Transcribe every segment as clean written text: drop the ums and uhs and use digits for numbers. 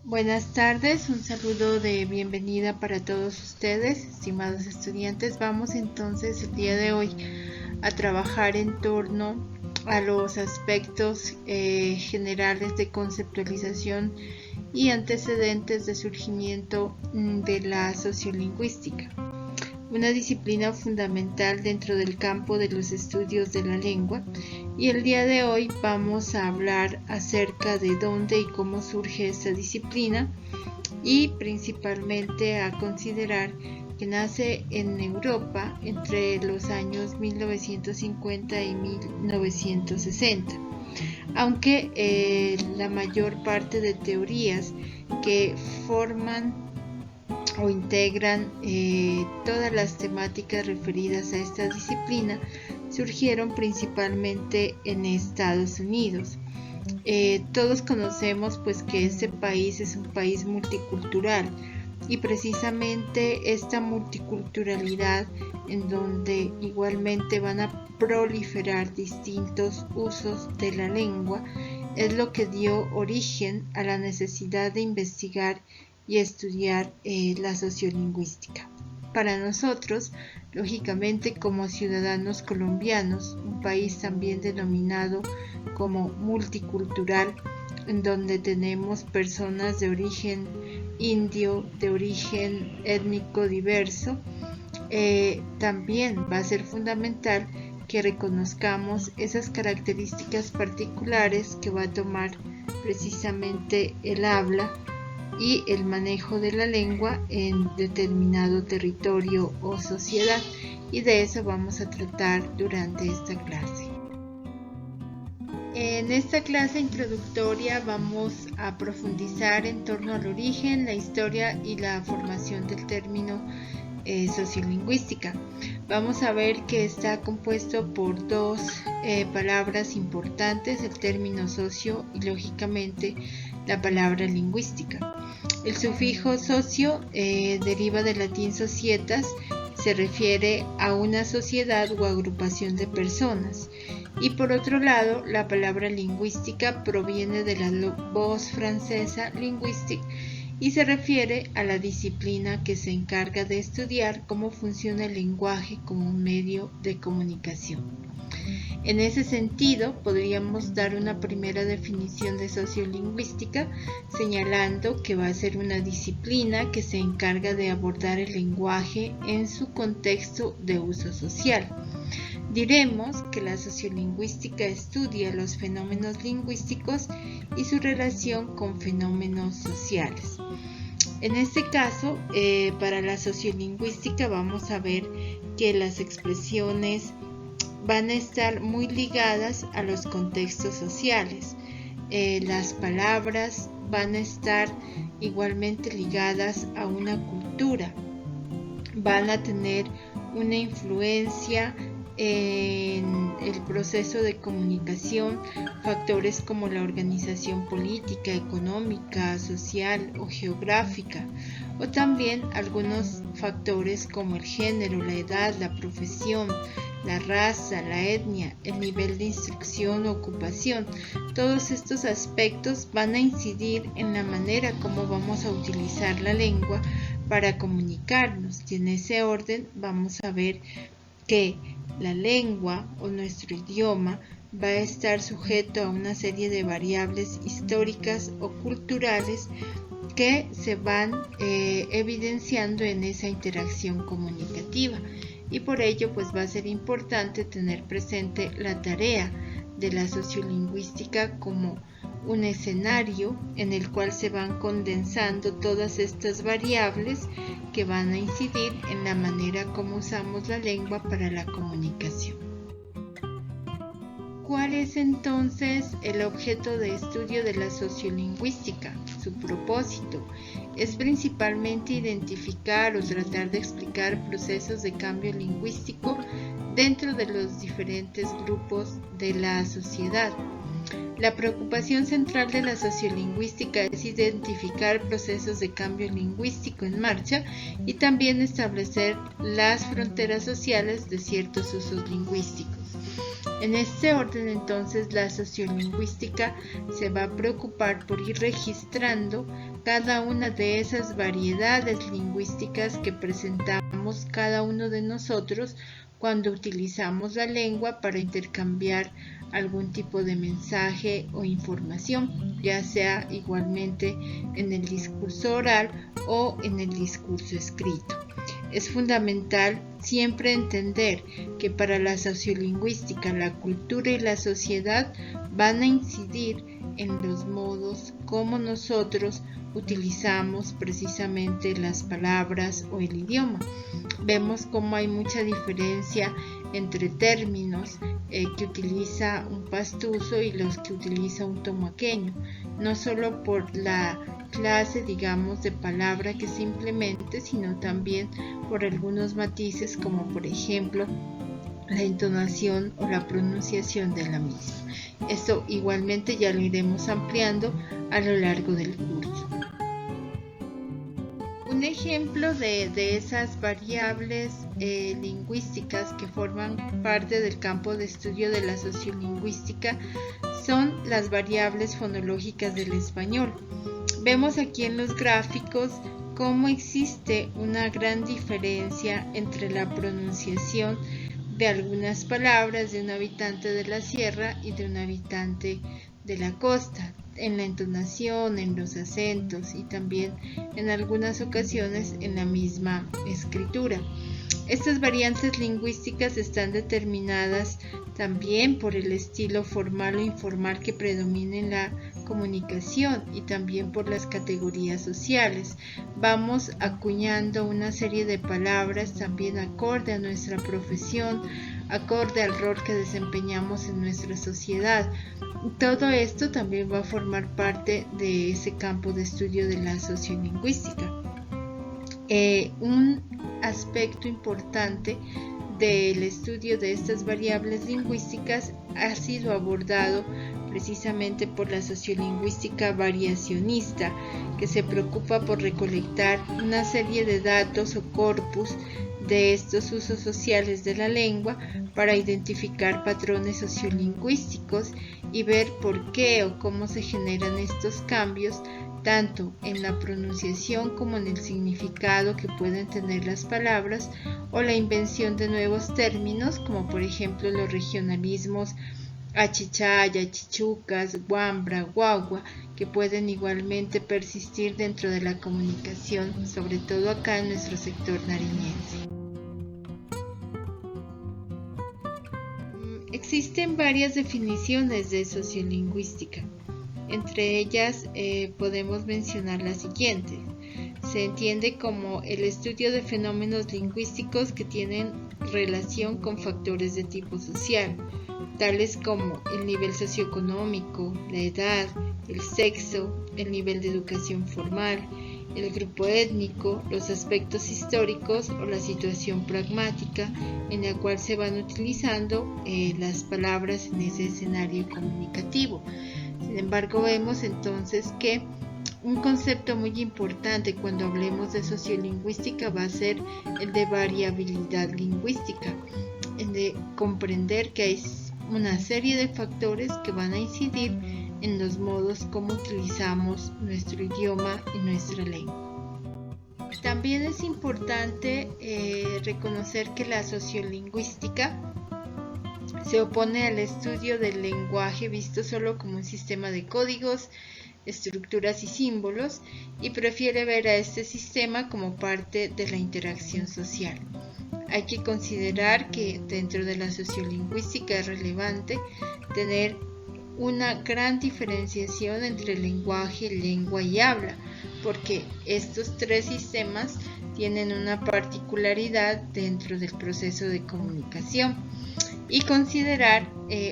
Buenas tardes, un saludo de bienvenida para todos ustedes, estimados estudiantes. Vamos entonces el día de hoy a trabajar en torno a los aspectos generales de conceptualización y antecedentes de surgimiento de la sociolingüística, una disciplina fundamental dentro del campo de los estudios de la lengua. Y el día de hoy vamos a hablar acerca de dónde y cómo surge esta disciplina y principalmente a considerar que nace en Europa entre los años 1950 y 1960, aunque la mayor parte de teorías que forman o integran todas las temáticas referidas a esta disciplina surgieron principalmente en Estados Unidos. Todos conocemos pues que este país es un país multicultural y precisamente esta multiculturalidad en donde igualmente van a proliferar distintos usos de la lengua es lo que dio origen a la necesidad de investigar y estudiar la sociolingüística. Para nosotros, lógicamente como ciudadanos colombianos, un país también denominado como multicultural, en donde tenemos personas de origen indio, de origen étnico diverso, también va a ser fundamental que reconozcamos esas características particulares que va a tomar precisamente el habla y el manejo de la lengua en determinado territorio o sociedad, y de eso vamos a tratar durante esta clase. En esta clase introductoria vamos a profundizar en torno al origen, la historia y la formación del término sociolingüística. Vamos a ver que está compuesto por dos palabras importantes, el término socio y lógicamente la palabra lingüística. El sufijo socio deriva del latín societas, se refiere a una sociedad o agrupación de personas. Y por otro lado, la palabra lingüística proviene de la voz francesa linguistique y se refiere a la disciplina que se encarga de estudiar cómo funciona el lenguaje como un medio de comunicación. En ese sentido, podríamos dar una primera definición de sociolingüística, señalando que va a ser una disciplina que se encarga de abordar el lenguaje en su contexto de uso social. Diremos que la sociolingüística estudia los fenómenos lingüísticos y su relación con fenómenos sociales. En este caso, para la sociolingüística vamos a ver que las expresiones van a estar muy ligadas a los contextos sociales. Las palabras van a estar igualmente ligadas a una cultura. Van a tener una influencia en el proceso de comunicación, factores como la organización política, económica, social o geográfica, o también algunos factores como el género, la edad, la profesión, la raza, la etnia, el nivel de instrucción o ocupación. Todos estos aspectos van a incidir en la manera como vamos a utilizar la lengua para comunicarnos, y en ese orden vamos a ver que la lengua o nuestro idioma va a estar sujeto a una serie de variables históricas o culturales que se van evidenciando en esa interacción comunicativa, y por ello pues va a ser importante tener presente la tarea de la sociolingüística como un escenario en el cual se van condensando todas estas variables que van a incidir en la manera como usamos la lengua para la comunicación. ¿Cuál es entonces el objeto de estudio de la sociolingüística? Su propósito es principalmente identificar o tratar de explicar procesos de cambio lingüístico dentro de los diferentes grupos de la sociedad. La preocupación central de la sociolingüística es identificar procesos de cambio lingüístico en marcha y también establecer las fronteras sociales de ciertos usos lingüísticos. En este orden, entonces, la sociolingüística se va a preocupar por ir registrando cada una de esas variedades lingüísticas que presentamos cada uno de nosotros cuando utilizamos la lengua para intercambiar algún tipo de mensaje o información, ya sea igualmente en el discurso oral o en el discurso escrito. Es fundamental siempre entender que para la sociolingüística la cultura y la sociedad van a incidir en los modos como nosotros utilizamos precisamente las palabras o el idioma. Vemos cómo hay mucha diferencia entre términos que utiliza un pastuso y los que utiliza un tomaqueño, no solo por la clase, digamos, de palabra que se implemente, sino también por algunos matices, como por ejemplo la entonación o la pronunciación de la misma. Esto igualmente ya lo iremos ampliando a lo largo del curso. Un ejemplo de esas variables lingüísticas que forman parte del campo de estudio de la sociolingüística son las variables fonológicas del español. Vemos aquí en los gráficos cómo existe una gran diferencia entre la pronunciación de algunas palabras de un habitante de la sierra y de un habitante de la costa, en la entonación, en los acentos y también en algunas ocasiones en la misma escritura. Estas variantes lingüísticas están determinadas también por el estilo formal o informal que predomina en la comunicación y también por las categorías sociales. Vamos acuñando una serie de palabras también acorde a nuestra profesión, acorde al rol que desempeñamos en nuestra sociedad. Todo esto también va a formar parte de ese campo de estudio de la sociolingüística. Un aspecto importante del estudio de estas variables lingüísticas ha sido abordado precisamente por la sociolingüística variacionista, que se preocupa por recolectar una serie de datos o corpus de estos usos sociales de la lengua para identificar patrones sociolingüísticos y ver por qué o cómo se generan estos cambios tanto en la pronunciación como en el significado que pueden tener las palabras o la invención de nuevos términos como por ejemplo los regionalismos achichaya, chichucas, guambra, guagua, que pueden igualmente persistir dentro de la comunicación, sobre todo acá en nuestro sector nariñense. Existen varias definiciones de sociolingüística. Entre ellas podemos mencionar las siguientes. Se entiende como el estudio de fenómenos lingüísticos que tienen relación con factores de tipo social, tales como el nivel socioeconómico, la edad, el sexo, el nivel de educación formal, el grupo étnico, los aspectos históricos o la situación pragmática en la cual se van utilizando las palabras en ese escenario comunicativo. Sin embargo, vemos entonces que un concepto muy importante cuando hablemos de sociolingüística va a ser el de variabilidad lingüística, el de comprender que hay una serie de factores que van a incidir en los modos como utilizamos nuestro idioma y nuestra lengua. También es importante reconocer que la sociolingüística se opone al estudio del lenguaje visto solo como un sistema de códigos, estructuras y símbolos y prefiere ver a este sistema como parte de la interacción social. Hay que considerar que dentro de la sociolingüística es relevante tener una gran diferenciación entre lenguaje, lengua y habla, porque estos tres sistemas tienen una particularidad dentro del proceso de comunicación. Y considerar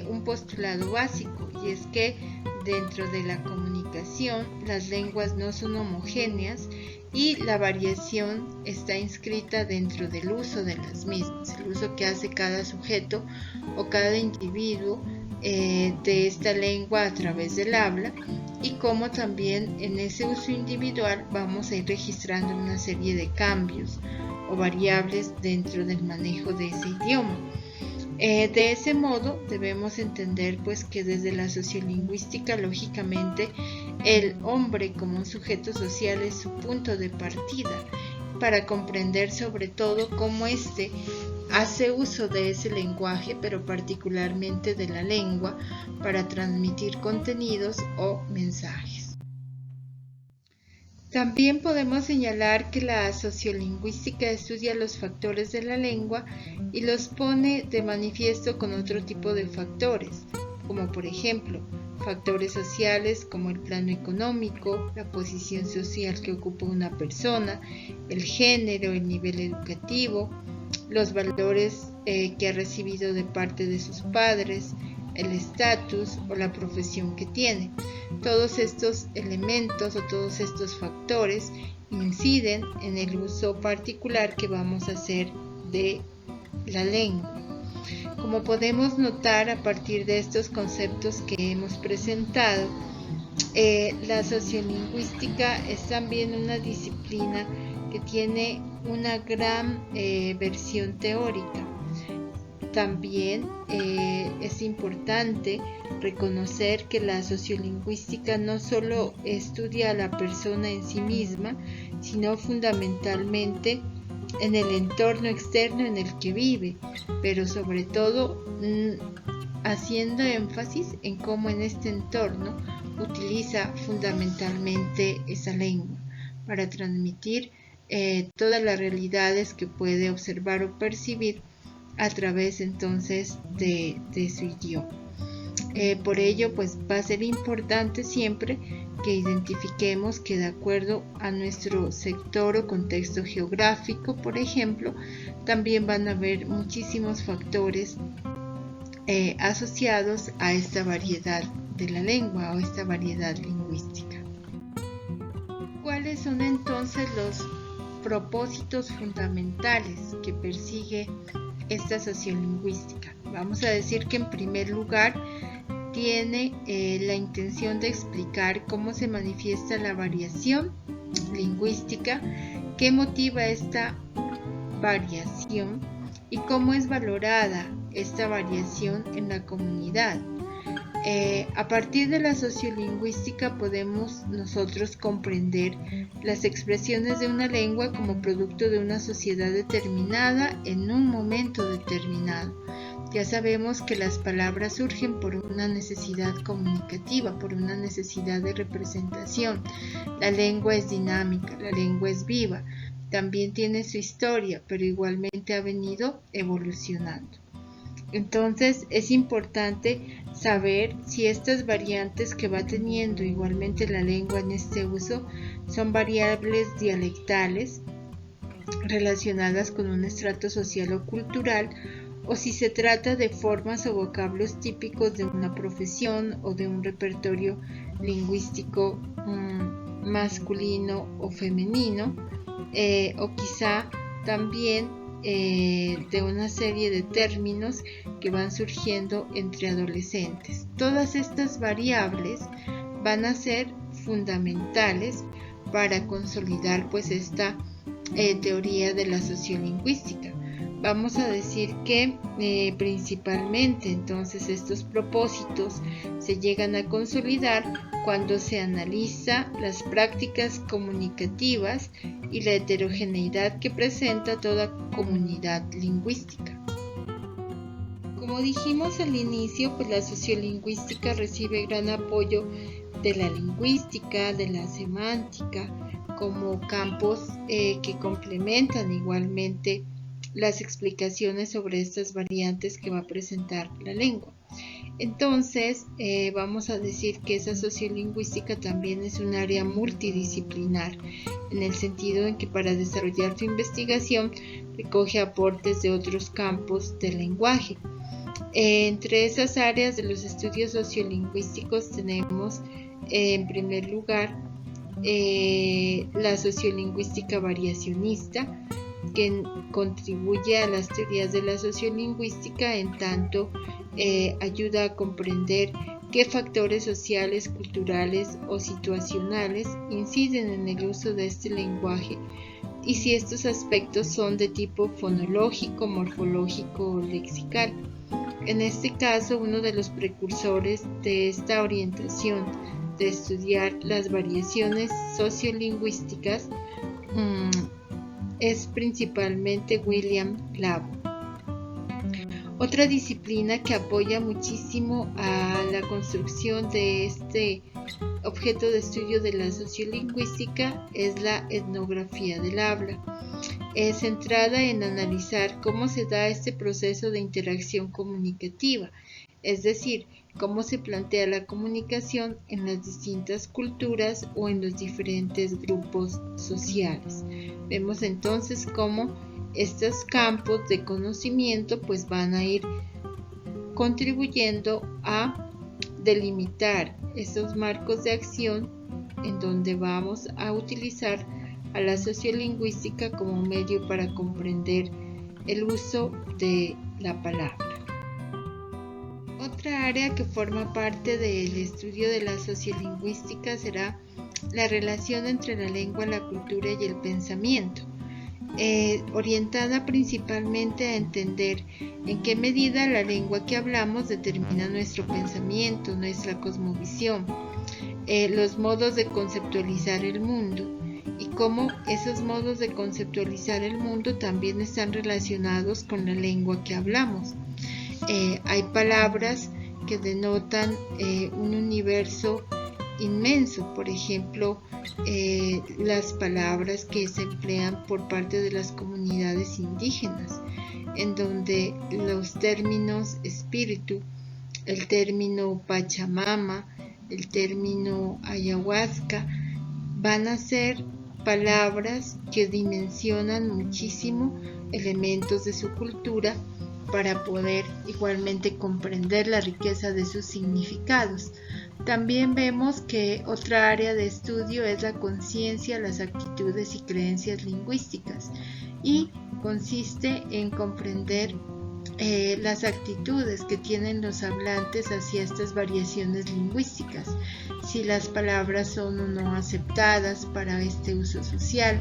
un postulado básico, y es que dentro de la comunicación las lenguas no son homogéneas y la variación está inscrita dentro del uso de las mismas, el uso que hace cada sujeto o cada individuo de esta lengua a través del habla, y cómo también en ese uso individual vamos a ir registrando una serie de cambios o variables dentro del manejo de ese idioma. De ese modo debemos entender pues que desde la sociolingüística, lógicamente, el hombre como un sujeto social es su punto de partida para comprender sobre todo cómo éste hace uso de ese lenguaje, pero particularmente de la lengua, para transmitir contenidos o mensajes. También podemos señalar que la sociolingüística estudia los factores de la lengua y los pone de manifiesto con otro tipo de factores, como por ejemplo, factores sociales como el plano económico, la posición social que ocupa una persona, el género, el nivel educativo, los valores que ha recibido de parte de sus padres, el estatus o la profesión que tiene. Todos estos elementos o todos estos factores inciden en el uso particular que vamos a hacer de la lengua. Como podemos notar a partir de estos conceptos que hemos presentado, la sociolingüística es también una disciplina que tiene una gran versión teórica. También es importante reconocer que la sociolingüística no solo estudia a la persona en sí misma, sino fundamentalmente en el entorno externo en el que vive, pero sobre todo haciendo énfasis en cómo en este entorno utiliza fundamentalmente esa lengua para transmitir todas las realidades que puede observar o percibir a través entonces de su idioma. Por ello, pues va a ser importante siempre que identifiquemos que de acuerdo a nuestro sector o contexto geográfico, por ejemplo, también van a haber muchísimos factores asociados a esta variedad de la lengua o esta variedad lingüística. ¿Cuáles son entonces los propósitos fundamentales que persigue esta sociolingüística? Vamos a decir que en primer lugar tiene la intención de explicar cómo se manifiesta la variación lingüística, qué motiva esta variación y cómo es valorada esta variación en la comunidad. A partir de la sociolingüística podemos nosotros comprender las expresiones de una lengua como producto de una sociedad determinada en un momento determinado. Ya sabemos que las palabras surgen por una necesidad comunicativa, por una necesidad de representación. La lengua es dinámica, la lengua es viva, también tiene su historia, pero igualmente ha venido evolucionando. Entonces es importante saber si estas variantes que va teniendo igualmente la lengua en este uso son variables dialectales relacionadas con un estrato social o cultural, o si se trata de formas o vocablos típicos de una profesión o de un repertorio lingüístico masculino o femenino, o quizá también de una serie de términos que van surgiendo entre adolescentes. Todas estas variables van a ser fundamentales para consolidar pues esta teoría de la sociolingüística. Vamos a decir que principalmente entonces estos propósitos se llegan a consolidar cuando se analiza las prácticas comunicativas y la heterogeneidad que presenta toda comunidad lingüística. Como dijimos al inicio, pues la sociolingüística recibe gran apoyo de la lingüística, de la semántica, como campos que complementan igualmente las explicaciones sobre estas variantes que va a presentar la lengua. Entonces, vamos a decir que esa sociolingüística también es un área multidisciplinar, en el sentido en que para desarrollar su investigación recoge aportes de otros campos del lenguaje. Entre esas áreas de los estudios sociolingüísticos tenemos, en primer lugar, la sociolingüística variacionista, que contribuye a las teorías de la sociolingüística en tanto ayuda a comprender qué factores sociales, culturales o situacionales inciden en el uso de este lenguaje y si estos aspectos son de tipo fonológico, morfológico o lexical. En este caso, uno de los precursores de esta orientación de estudiar las variaciones sociolingüísticas es principalmente William Lavaux. Otra disciplina que apoya muchísimo a la construcción de este objeto de estudio de la sociolingüística es la etnografía del habla. Es centrada en analizar cómo se da este proceso de interacción comunicativa, es decir, cómo se plantea la comunicación en las distintas culturas o en los diferentes grupos sociales. Vemos entonces cómo estos campos de conocimiento pues van a ir contribuyendo a delimitar esos marcos de acción en donde vamos a utilizar a la sociolingüística como medio para comprender el uso de la palabra. Otra área que forma parte del estudio de la sociolingüística será la relación entre la lengua, la cultura y el pensamiento, orientada principalmente a entender en qué medida la lengua que hablamos determina nuestro pensamiento, nuestra cosmovisión, los modos de conceptualizar el mundo y cómo esos modos de conceptualizar el mundo también están relacionados con la lengua que hablamos. Hay palabras que denotan un universo inmenso, por ejemplo, las palabras que se emplean por parte de las comunidades indígenas, en donde los términos espíritu, el término Pachamama, el término ayahuasca, van a ser palabras que dimensionan muchísimo elementos de su cultura para poder igualmente comprender la riqueza de sus significados. También vemos que otra área de estudio es la conciencia, las actitudes y creencias lingüísticas, y consiste en comprender las actitudes que tienen los hablantes hacia estas variaciones lingüísticas, si las palabras son o no aceptadas para este uso social,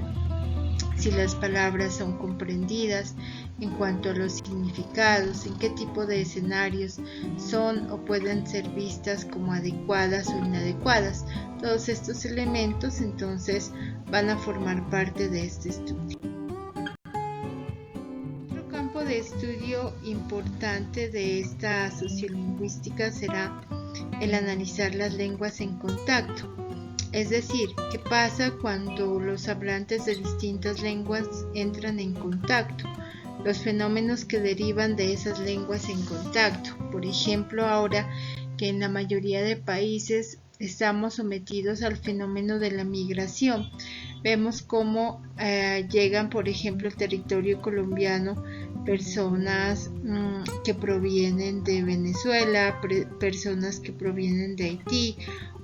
si las palabras son comprendidas en cuanto a los significados, en qué tipo de escenarios son o pueden ser vistas como adecuadas o inadecuadas. Todos estos elementos entonces van a formar parte de este estudio. Otro campo de estudio importante de esta sociolingüística será el analizar las lenguas en contacto. Es decir, ¿qué pasa cuando los hablantes de distintas lenguas entran en contacto? Los fenómenos que derivan de esas lenguas en contacto. Por ejemplo, ahora que en la mayoría de países estamos sometidos al fenómeno de la migración, vemos cómo llegan, por ejemplo, al territorio colombiano personas que provienen de Venezuela, personas que provienen de Haití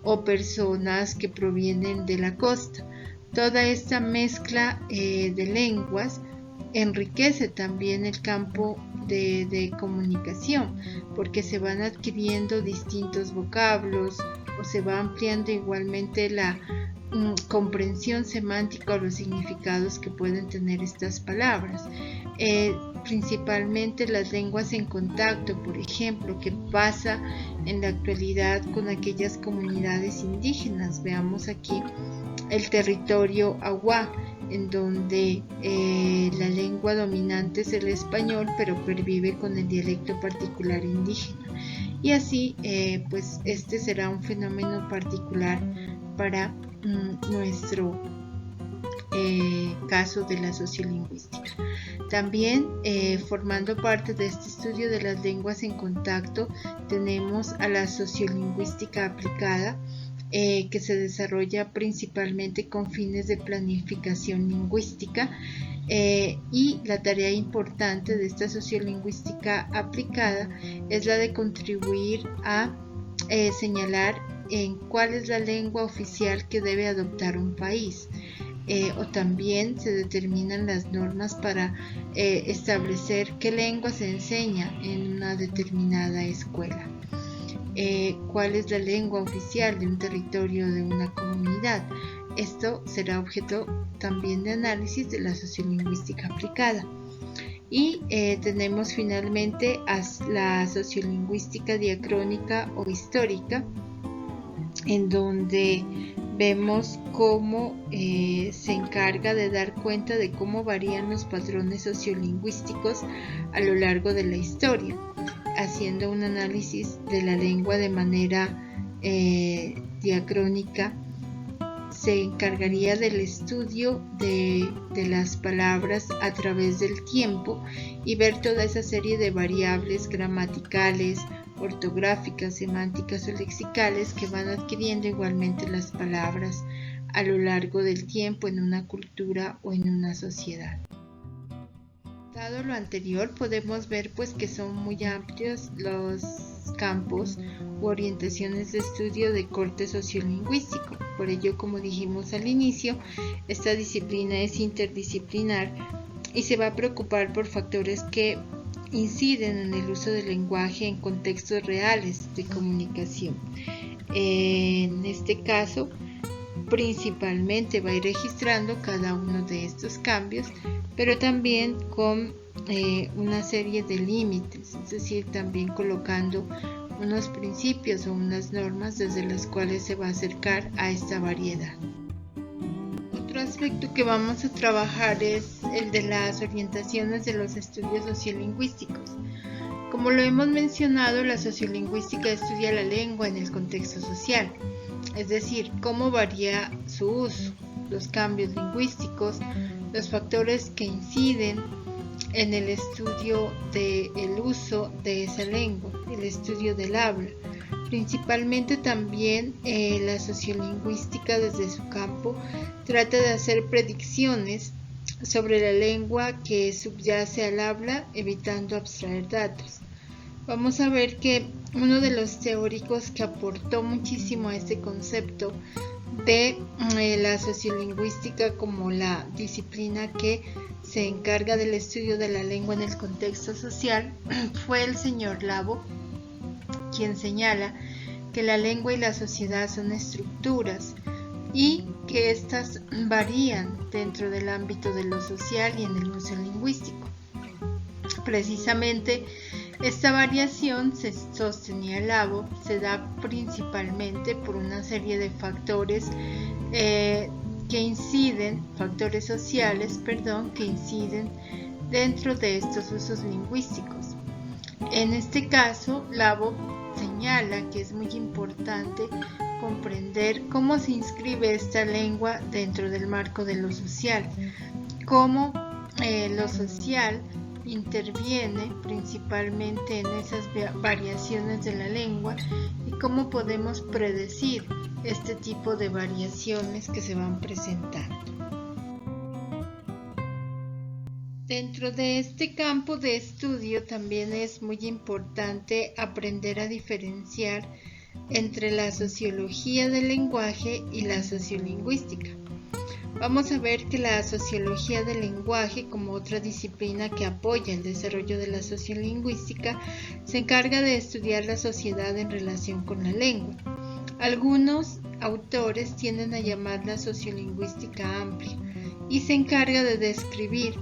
o personas que provienen de la costa. Toda esta mezcla de lenguas enriquece también el campo de comunicación, porque se van adquiriendo distintos vocablos o se va ampliando igualmente la comprensión semántica o los significados que pueden tener estas palabras. Principalmente las lenguas en contacto, por ejemplo, que pasa en la actualidad con aquellas comunidades indígenas. Veamos aquí el territorio Awá, en donde la lengua dominante es el español, pero pervive con el dialecto particular indígena. Y así, pues este será un fenómeno particular para nuestro caso de la sociolingüística. También, formando parte de este estudio de las lenguas en contacto, tenemos a la sociolingüística aplicada, que se desarrolla principalmente con fines de planificación lingüística, y la tarea importante de esta sociolingüística aplicada es la de contribuir a señalar en cuál es la lengua oficial que debe adoptar un país, o también se determinan las normas para establecer qué lengua se enseña en una determinada escuela. Cuál es la lengua oficial de un territorio, de una comunidad. Esto será objeto también de análisis de la sociolingüística aplicada. Y tenemos finalmente la sociolingüística diacrónica o histórica, en donde vemos cómo se encarga de dar cuenta de cómo varían los patrones sociolingüísticos a lo largo de la historia, haciendo un análisis de la lengua de manera diacrónica. Se encargaría del estudio de las palabras a través del tiempo y ver toda esa serie de variables gramaticales, ortográficas, semánticas o lexicales que van adquiriendo igualmente las palabras a lo largo del tiempo en una cultura o en una sociedad. Dado lo anterior, podemos ver que son muy amplios los campos u orientaciones de estudio de corte sociolingüístico. Por ello, como dijimos al inicio, esta disciplina es interdisciplinar y se va a preocupar por factores que inciden en el uso del lenguaje en contextos reales de comunicación. En este caso, principalmente va a ir registrando cada uno de estos cambios, pero también con una serie de límites, es decir, también colocando unos principios o unas normas desde las cuales se va a acercar a esta variedad. Otro aspecto que vamos a trabajar es el de las orientaciones de los estudios sociolingüísticos. Como lo hemos mencionado, la sociolingüística estudia la lengua en el contexto social, es decir, cómo varía su uso, los cambios lingüísticos, los factores que inciden en el estudio del uso de esa lengua, el estudio del habla. Principalmente también la sociolingüística desde su campo trata de hacer predicciones sobre la lengua que subyace al habla, evitando abstraer datos. Vamos a ver que uno de los teóricos que aportó muchísimo a este concepto de la sociolingüística como la disciplina que se encarga del estudio de la lengua en el contexto social fue el señor Labo, quien señala que la lengua y la sociedad son estructuras y que éstas varían dentro del ámbito de lo social y en el uso lingüístico. Precisamente esta variación, se sostenía Labo, se da principalmente por una serie de factores factores sociales, que inciden dentro de estos usos lingüísticos. En este caso, Labo señala que es muy importante comprender cómo se inscribe esta lengua dentro del marco de lo social, cómo lo social interviene principalmente en esas variaciones de la lengua y cómo podemos predecir este tipo de variaciones que se van presentando. Dentro de este campo de estudio también es muy importante aprender a diferenciar entre la sociología del lenguaje y la sociolingüística. Vamos a ver que la sociología del lenguaje, como otra disciplina que apoya el desarrollo de la sociolingüística, se encarga de estudiar la sociedad en relación con la lengua. Algunos autores tienden a llamarla sociolingüística amplia y se encarga de describir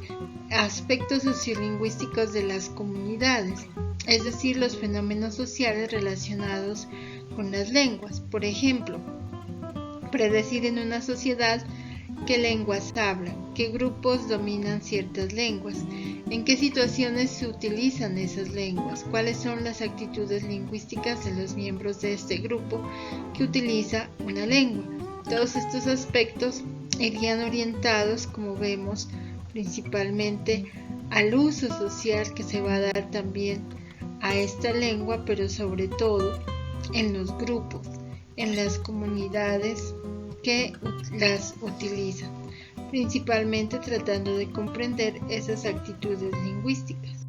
aspectos sociolingüísticos de las comunidades, es decir, los fenómenos sociales relacionados con las lenguas. Por ejemplo, predecir en una sociedad qué lenguas hablan, qué grupos dominan ciertas lenguas, en qué situaciones se utilizan esas lenguas, cuáles son las actitudes lingüísticas de los miembros de este grupo que utiliza una lengua. Todos estos aspectos irían orientados, como vemos, principalmente al uso social que se va a dar también a esta lengua, pero sobre todo en los grupos, en las comunidades que las utilizan, principalmente tratando de comprender esas actitudes lingüísticas.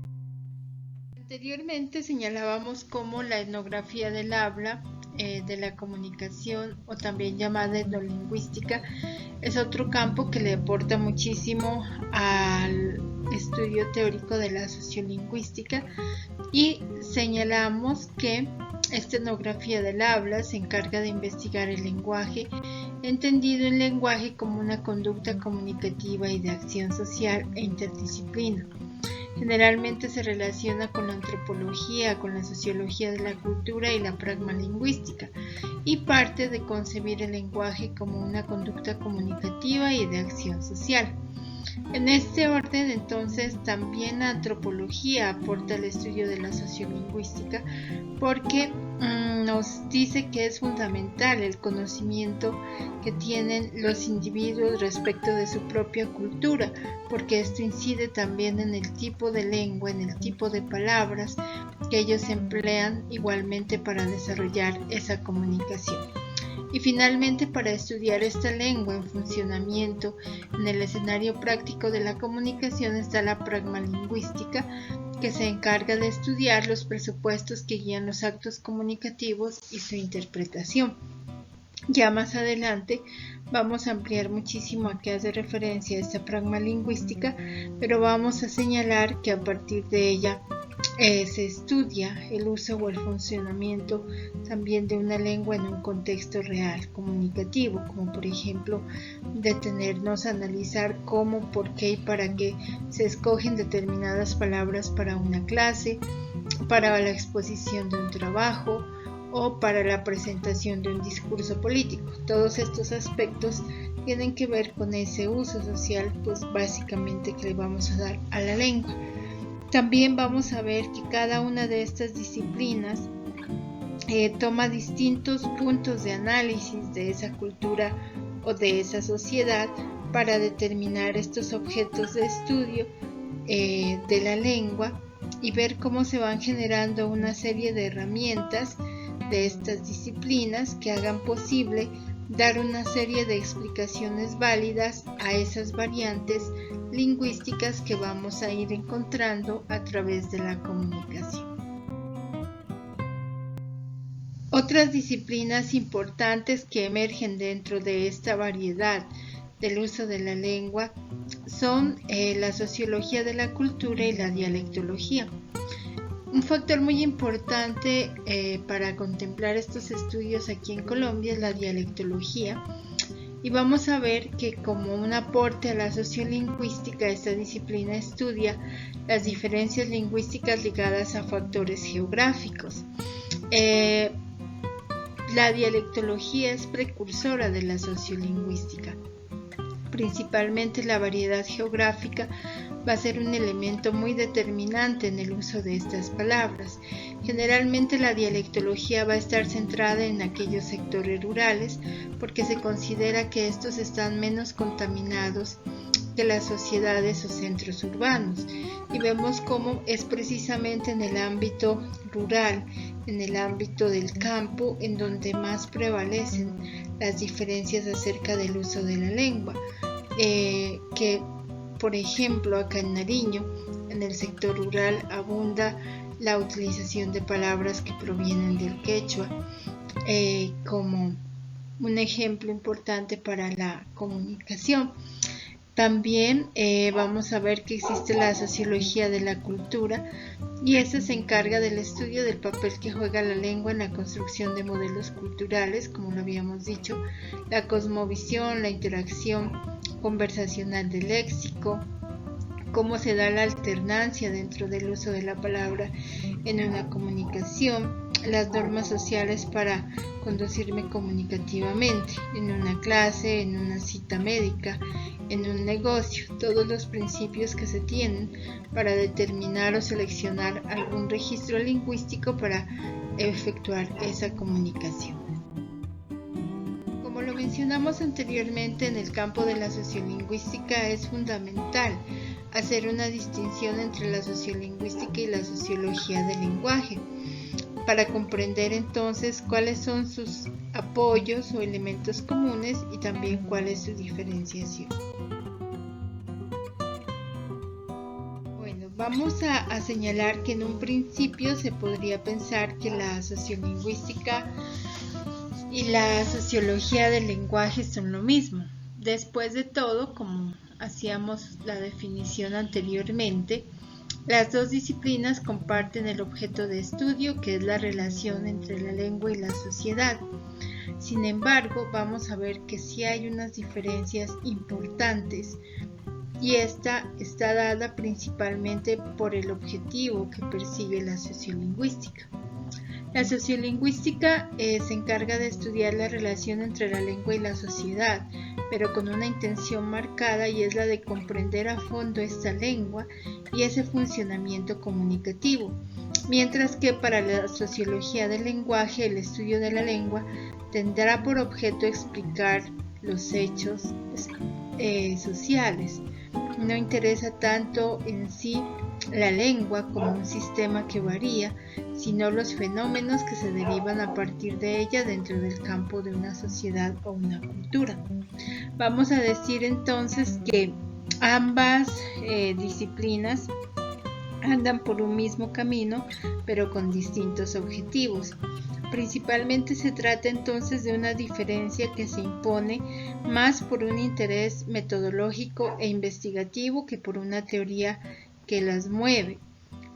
Anteriormente señalábamos cómo la etnografía del habla, de la comunicación, o también llamada etnolingüística, es otro campo que le aporta muchísimo al estudio teórico de la sociolingüística, y señalamos que esta etnografía del habla se encarga de investigar el lenguaje, entendido el lenguaje como una conducta comunicativa y de acción social e interdisciplina. Generalmente se relaciona con la antropología, con la sociología de la cultura y la pragmalingüística, y parte de concebir el lenguaje como una conducta comunicativa y de acción social. En este orden, entonces, también la antropología aporta el estudio de la sociolingüística porque nos dice que es fundamental el conocimiento que tienen los individuos respecto de su propia cultura, porque esto incide también en el tipo de lengua, en el tipo de palabras que ellos emplean igualmente para desarrollar esa comunicación. Y finalmente, para estudiar esta lengua en funcionamiento en el escenario práctico de la comunicación está la pragmalingüística, que se encarga de estudiar los presupuestos que guían los actos comunicativos y su interpretación. Ya más adelante vamos a ampliar muchísimo a qué hace referencia esta pragmalingüística, pero vamos a señalar que a partir de ella se estudia el uso o el funcionamiento también de una lengua en un contexto real, comunicativo, como por ejemplo detenernos a analizar cómo, por qué y para qué se escogen determinadas palabras para una clase, para la exposición de un trabajo o para la presentación de un discurso político. Todos estos aspectos tienen que ver con ese uso social, pues básicamente que le vamos a dar a la lengua. También vamos a ver que cada una de estas disciplinas toma distintos puntos de análisis de esa cultura o de esa sociedad para determinar estos objetos de estudio de la lengua y ver cómo se van generando una serie de herramientas de estas disciplinas que hagan posible dar una serie de explicaciones válidas a esas variantes lingüísticas que vamos a ir encontrando a través de la comunicación. Otras disciplinas importantes que emergen dentro de esta variedad del uso de la lengua son la sociología de la cultura y la dialectología. Un factor muy importante para contemplar estos estudios aquí en Colombia es la dialectología, y vamos a ver que como un aporte a la sociolingüística esta disciplina estudia las diferencias lingüísticas ligadas a factores geográficos. La dialectología es precursora de la sociolingüística. Principalmente la variedad geográfica va a ser un elemento muy determinante en el uso de estas palabras. Generalmente la dialectología va a estar centrada en aquellos sectores rurales porque se considera que estos están menos contaminados que las sociedades o centros urbanos, y vemos cómo es precisamente en el ámbito rural, en el ámbito del campo, en donde más prevalecen las diferencias acerca del uso de la lengua, que por ejemplo acá en Nariño, en el sector rural, abunda la utilización de palabras que provienen del quechua como un ejemplo importante para la comunicación. También vamos a ver que existe la sociología de la cultura, y esta se encarga del estudio del papel que juega la lengua en la construcción de modelos culturales, como lo habíamos dicho, la cosmovisión, la interacción conversacional del léxico, cómo se da la alternancia dentro del uso de la palabra en una comunicación, las normas sociales para conducirme comunicativamente en una clase, en una cita médica, en un negocio, todos los principios que se tienen para determinar o seleccionar algún registro lingüístico para efectuar esa comunicación. Como lo mencionamos anteriormente, en el campo de la sociolingüística es fundamental hacer una distinción entre la sociolingüística y la sociología del lenguaje, para comprender entonces cuáles son sus apoyos o elementos comunes y también cuál es su diferenciación. Bueno, vamos a señalar que en un principio se podría pensar que la sociolingüística y la sociología del lenguaje son lo mismo. Después de todo, como hacíamos la definición anteriormente, las dos disciplinas comparten el objeto de estudio, que es la relación entre la lengua y la sociedad. Sin embargo, vamos a ver que sí hay unas diferencias importantes y esta está dada principalmente por el objetivo que persigue la sociolingüística. La sociolingüística se encarga de estudiar la relación entre la lengua y la sociedad, pero con una intención marcada, y es la de comprender a fondo esta lengua y ese funcionamiento comunicativo, mientras que para la sociología del lenguaje, el estudio de la lengua tendrá por objeto explicar los hechos sociales. No interesa tanto en sí la lengua como un sistema que varía, sino los fenómenos que se derivan a partir de ella dentro del campo de una sociedad o una cultura. Vamos a decir entonces que ambas disciplinas andan por un mismo camino, pero con distintos objetivos. Principalmente se trata entonces de una diferencia que se impone más por un interés metodológico e investigativo que por una teoría que las mueve,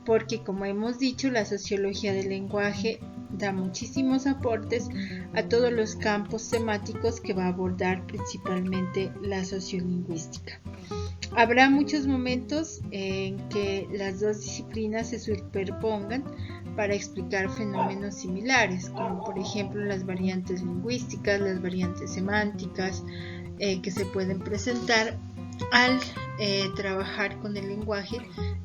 porque como hemos dicho, la sociología del lenguaje da muchísimos aportes a todos los campos temáticos que va a abordar principalmente la sociolingüística. Habrá muchos momentos en que las dos disciplinas se superpongan para explicar fenómenos similares, como por ejemplo las variantes lingüísticas, las variantes semánticas que se pueden presentar al trabajar con el lenguaje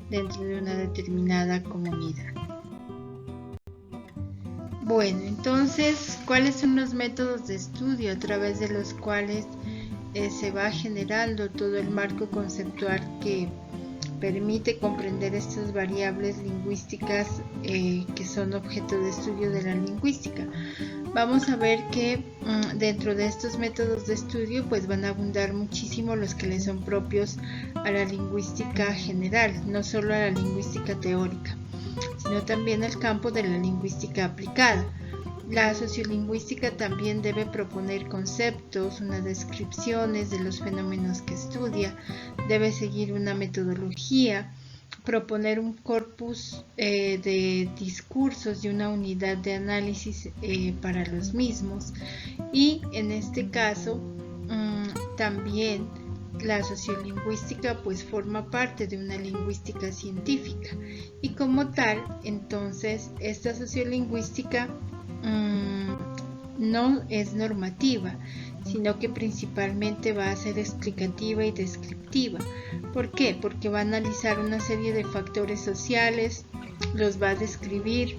dentro de una determinada comunidad. Bueno, entonces, ¿cuáles son los métodos de estudio a través de los cuales se va generando todo el marco conceptual que permite comprender estas variables lingüísticas que son objeto de estudio de la lingüística? Vamos a ver que dentro de estos métodos de estudio pues van a abundar muchísimo los que le son propios a la lingüística general, no solo a la lingüística teórica, sino también al campo de la lingüística aplicada. La sociolingüística también debe proponer conceptos, unas descripciones de los fenómenos que estudia, debe seguir una metodología, proponer un corpus de discursos y una unidad de análisis para los mismos, y en este caso también la sociolingüística pues forma parte de una lingüística científica, y como tal entonces esta sociolingüística no es normativa, sino que principalmente va a ser explicativa y descriptiva. ¿Por qué? Porque va a analizar una serie de factores sociales, los va a describir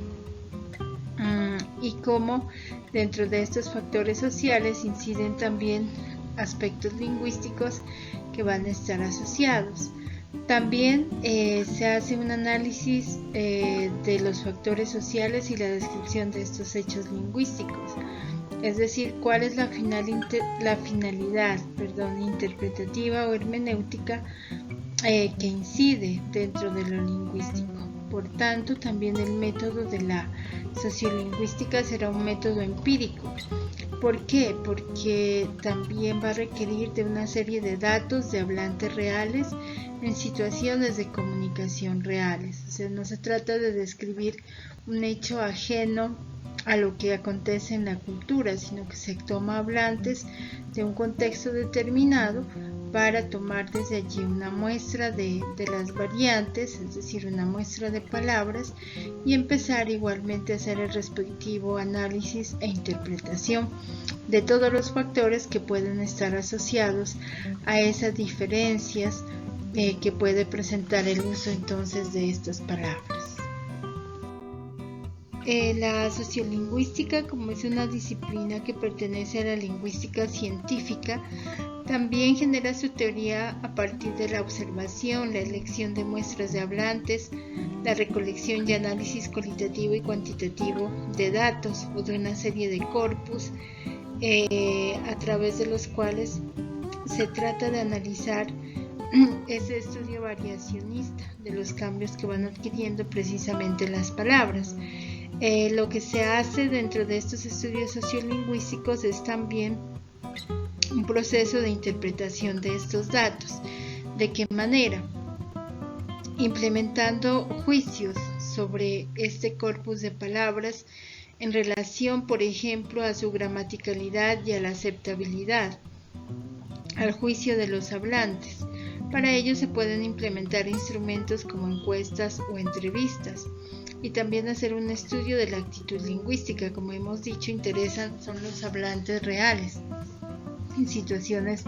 y cómo dentro de estos factores sociales inciden también aspectos lingüísticos que van a estar asociados. También se hace un análisis de los factores sociales y la descripción de estos hechos lingüísticos, es decir, cuál es la finalidad interpretativa o hermenéutica que incide dentro de lo lingüístico. Por tanto, también el método de la sociolingüística será un método empírico. ¿Por qué? Porque también va a requerir de una serie de datos de hablantes reales en situaciones de comunicación reales. O sea, no se trata de describir un hecho ajeno a lo que acontece en la cultura, sino que se toma hablantes de un contexto determinado para tomar desde allí una muestra de las variantes, es decir, una muestra de palabras, y empezar igualmente a hacer el respectivo análisis e interpretación de todos los factores que pueden estar asociados a esas diferencias que puede presentar el uso entonces de estas palabras. La sociolingüística, como es una disciplina que pertenece a la lingüística científica, también genera su teoría a partir de la observación, la elección de muestras de hablantes, la recolección y análisis cualitativo y cuantitativo de datos o de una serie de corpus a través de los cuales se trata de analizar ese estudio variacionista de los cambios que van adquiriendo precisamente las palabras. Lo que se hace dentro de estos estudios sociolingüísticos es también un proceso de interpretación de estos datos. ¿De qué manera? Implementando juicios sobre este corpus de palabras en relación, por ejemplo, a su gramaticalidad y a la aceptabilidad, al juicio de los hablantes. Para ello se pueden implementar instrumentos como encuestas o entrevistas y también hacer un estudio de la actitud lingüística. Como hemos dicho, interesan son los hablantes reales en situaciones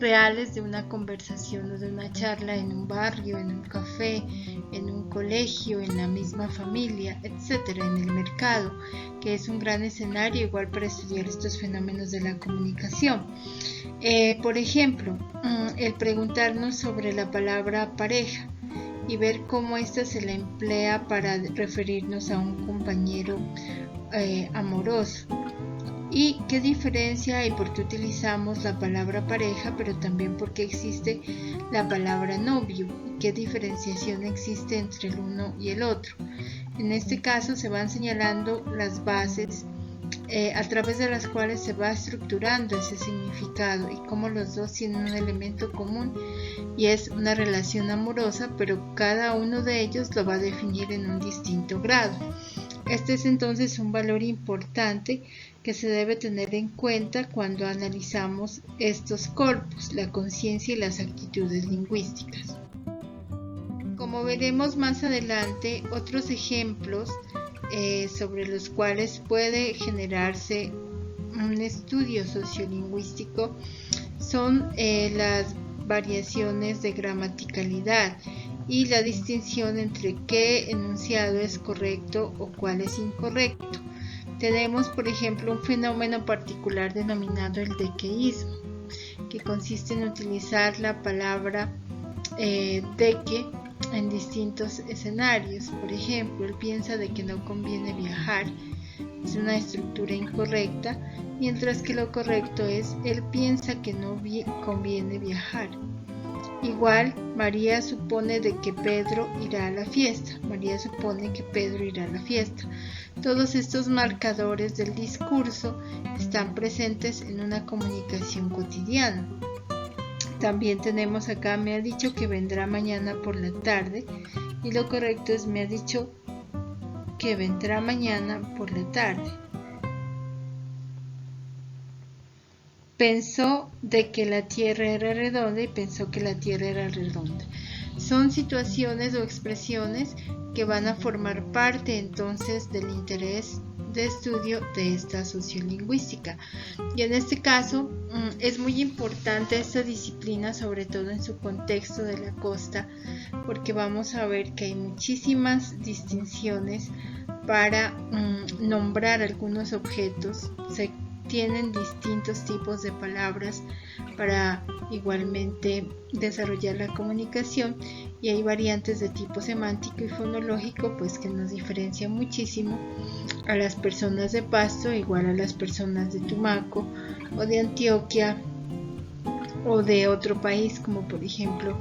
reales de una conversación o de una charla en un barrio, en un café, en un colegio, en la misma familia, etcétera, en el mercado, que es un gran escenario igual para estudiar estos fenómenos de la comunicación. Por ejemplo, el preguntarnos sobre la palabra pareja y ver cómo ésta se la emplea para referirnos a un compañero amoroso. Y qué diferencia hay por qué utilizamos la palabra pareja, pero también por qué existe la palabra novio y qué diferenciación existe entre el uno y el otro. En este caso se van señalando las bases a través de las cuales se va estructurando ese significado y cómo los dos tienen un elemento común y es una relación amorosa, pero cada uno de ellos lo va a definir en un distinto grado. Este es entonces un valor importante que se debe tener en cuenta cuando analizamos estos corpus, la conciencia y las actitudes lingüísticas. Como veremos más adelante, otros ejemplos sobre los cuales puede generarse un estudio sociolingüístico son las variaciones de gramaticalidad y la distinción entre qué enunciado es correcto o cuál es incorrecto. Tenemos, por ejemplo, un fenómeno particular denominado el dequeísmo, que consiste en utilizar la palabra deque en distintos escenarios. Por ejemplo, él piensa de que no conviene viajar, es una estructura incorrecta, mientras que lo correcto es él piensa que no conviene viajar. Igual, María supone de que Pedro irá a la fiesta. María supone que Pedro irá a la fiesta. Todos estos marcadores del discurso están presentes en una comunicación cotidiana. También tenemos acá, me ha dicho que vendrá mañana por la tarde, y lo correcto es me ha dicho que vendrá mañana por la tarde. Pensó de que la tierra era redonda y pensó que la tierra era redonda. Son situaciones o expresiones que van a formar parte entonces del interés de estudio de esta sociolingüística. Y en este caso es muy importante esta disciplina, sobre todo en su contexto de la costa, porque vamos a ver que hay muchísimas distinciones para nombrar algunos objetos. Se tienen distintos tipos de palabras para igualmente desarrollar la comunicación y hay variantes de tipo semántico y fonológico pues que nos diferencian muchísimo a las personas de Pasto igual a las personas de Tumaco o de Antioquia o de otro país como por ejemplo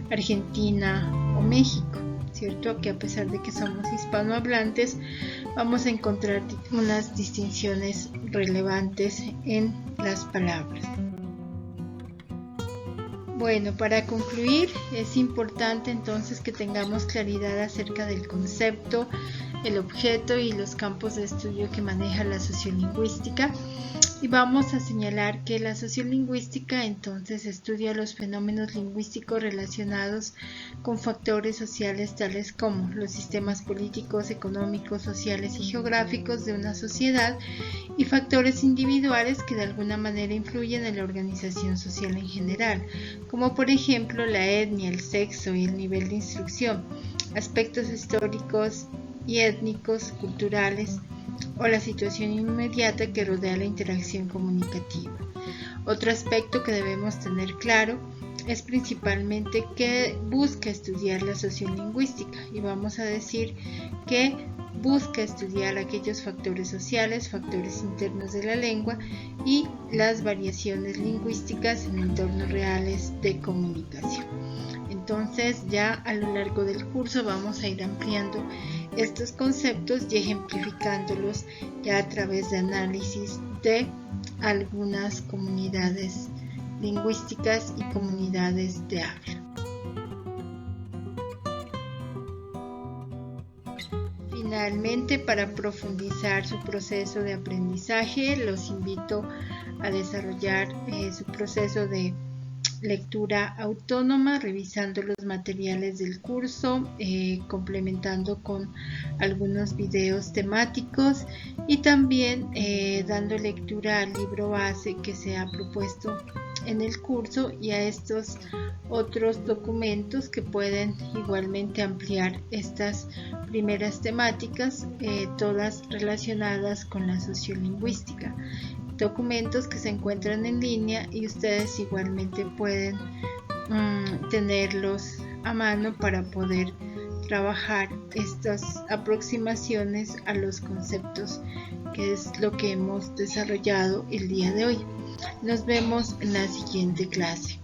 Argentina o México, ¿cierto? Que a pesar de que somos hispanohablantes vamos a encontrar unas distinciones relevantes en las palabras. Bueno, para concluir es importante entonces que tengamos claridad acerca del concepto, el objeto y los campos de estudio que maneja la sociolingüística. Y vamos a señalar que la sociolingüística entonces estudia los fenómenos lingüísticos relacionados con factores sociales tales como los sistemas políticos, económicos, sociales y geográficos de una sociedad y factores individuales que de alguna manera influyen en la organización social en general, como por ejemplo la etnia, el sexo y el nivel de instrucción, aspectos históricos y étnicos, culturales, o la situación inmediata que rodea la interacción comunicativa. Otro aspecto que debemos tener claro es principalmente que busca estudiar la sociolingüística y vamos a decir que busca estudiar aquellos factores sociales, factores internos de la lengua y las variaciones lingüísticas en entornos reales de comunicación. Entonces ya a lo largo del curso vamos a ir ampliando estos conceptos y ejemplificándolos ya a través de análisis de algunas comunidades lingüísticas y comunidades de habla. Finalmente, para profundizar su proceso de aprendizaje, los invito a desarrollar su proceso de lectura autónoma, revisando los materiales del curso, complementando con algunos videos temáticos y también dando lectura al libro base que se ha propuesto en el curso y a estos otros documentos que pueden igualmente ampliar estas primeras temáticas, todas relacionadas con la sociolingüística. Documentos que se encuentran en línea y ustedes igualmente pueden tenerlos a mano para poder trabajar estas aproximaciones a los conceptos, que es lo que hemos desarrollado el día de hoy. Nos vemos en la siguiente clase.